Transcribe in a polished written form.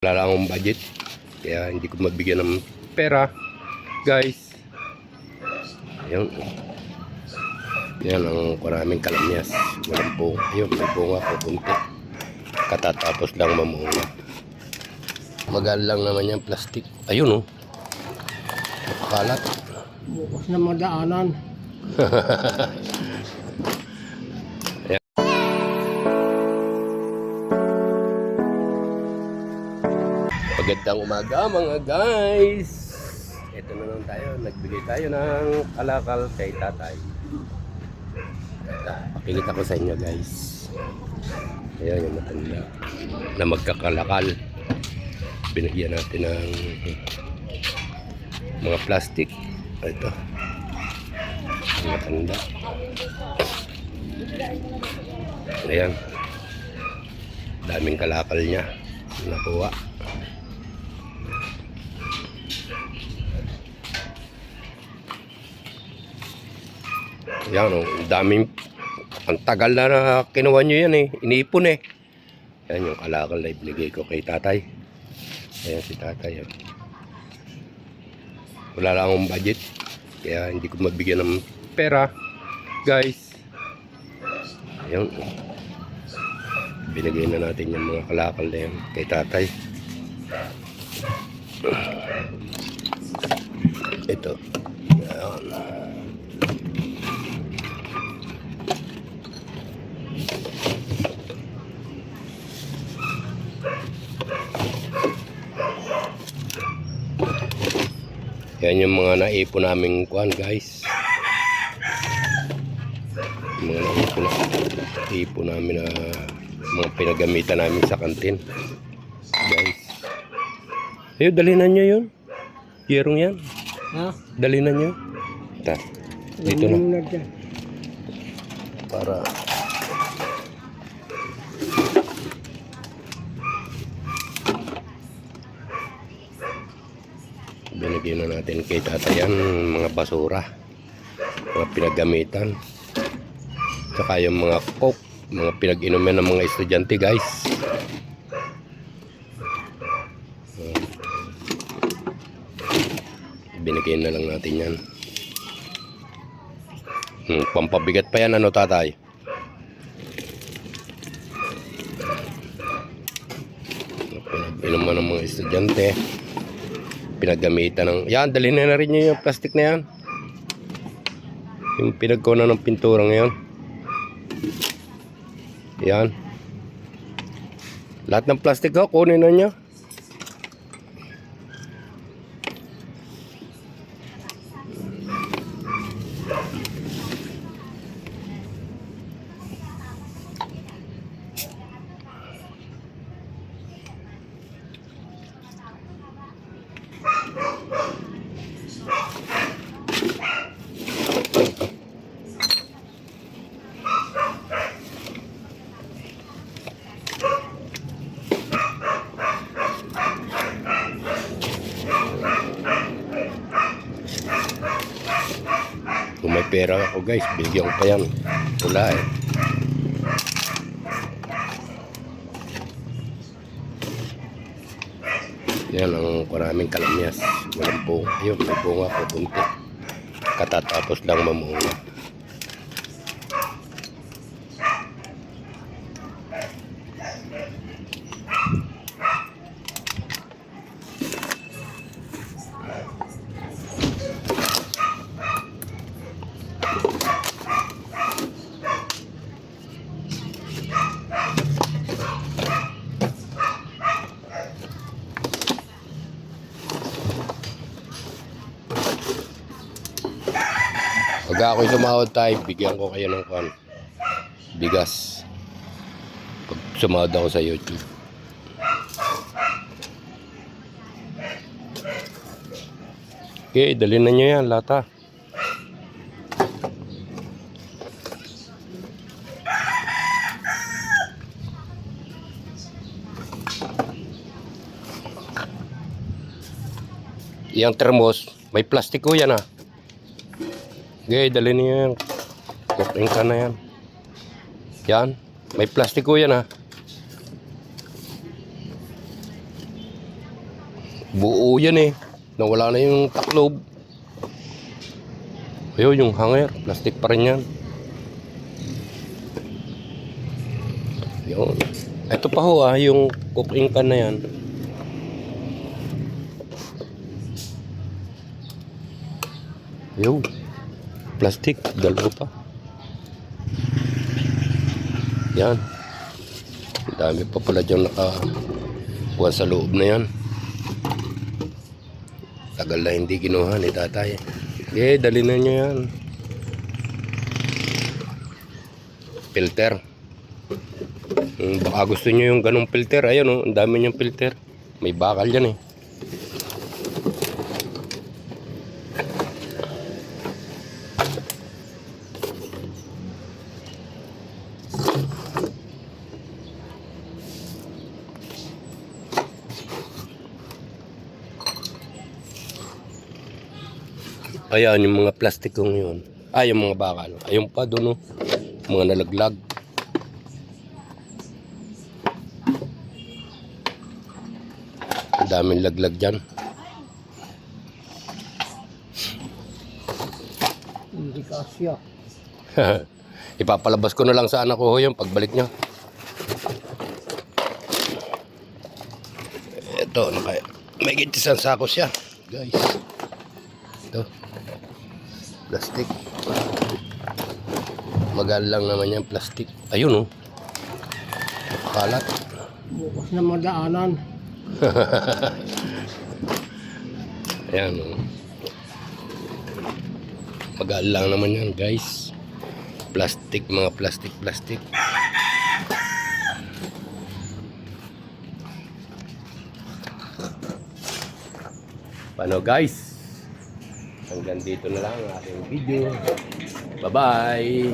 Wala lang akong budget, kaya hindi ko mabigyan ng pera, guys. Ayun. Yan ang maraming kalamyas. Walang bunga. Ayun, may bunga ko kunti. Katatapos lang mamunga. Magal lang naman yung plastic. Ayun oh. Napakalat. Bukas na madaanan. Magandang umaga mga guys. Ito na naman tayo. Nagbigay tayo ng kalakal kay tatay. Pakikita ko sa inyo guys. Ayan yung matanda na magkakalakal. Binigyan natin ng mga plastic. Ito yung matanda. Ayan, daming kalakal niya nakuha. Yan o, daming, ang tagal na kinuha nyo yan eh, iniipon eh. Yan yung kalakal na ibigay ko kay tatay. Ayan si tatay. Yan. Wala lang akong budget, kaya hindi ko mabigyan ng pera, guys. Ayan. Binigay na natin yung mga kalakal na yan kay tatay. Ito. Ayan. Yan yung mga naipon naming kuhan guys. Mga naipon namin na mga pinagamitan namin sa kantin guys. Ayun, dalinan nyo yun. Yerong yan. Ha? Dalinan nyo. Ta, dito na. Para binigyan na natin kay tatay yan mga basura, mga pinagamitan, saka yung mga coke, mga pinag-inumin ng mga estudyante guys. Binigyan na lang natin yan. Pampabigat pa yan ano tatay? Pinag-inuman ng mga estudyante, pinagamitan ng yan, dalhin na rin nyo yung plastic na yan, yung pinagkunan ng pintura ngayon. Yan, lahat ng plastic ho, kunin na nyo. Kung may pera ako guys, bigyan ko pa yan. Wala eh. Yan ang maraming kalamyas. Walang bunga. Ayun, may bunga ko kunti. Katatapos lang mamunga. Pag ako'y sumahod tayo, bigyan ko kayo ng bigas. Pag sumahod ako sa YouTube. Okay, dalhin na nyo yan, lata. Yang termos, may plastiko yan ah. Okay, dalhin niyo yan. Kuking ka na yan. Yan, may plastiko yan ha. Buo yan eh. Nawala na yung taklob. Ayun, yung hanger. Plastic pa rin yan. Yun. Ito pa ho yung cooking can na yan. Yun. Plastic. Dalawa pa. Yan. Ang dami pa pala dyan nakakuha sa loob na yan. Tagal na hindi kinuha ni tatay. Dali na nyo yan. Filter. Baka gusto nyo yung ganong filter. Ayan o, ang dami niyang filter. May bakal yan eh. Ayan yung mga plastic kong yun. Yung mga bakal. Ayun pa doon, mga nalaglag. Ang daming laglag dyan. Hindi kasya. Ipapalabas ko na lang sa anak ko yung pagbalik niya. Ito, may gintisan sako siya. Guys. Ito. Plastic. Magal lang naman yan, plastic. Ayun kalat. Bukas na madaanan. Ayan Magal lang naman yan, guys. Plastic, mga plastic. Paano, guys? Hanggang dito na lang ang ating video. Bye-bye!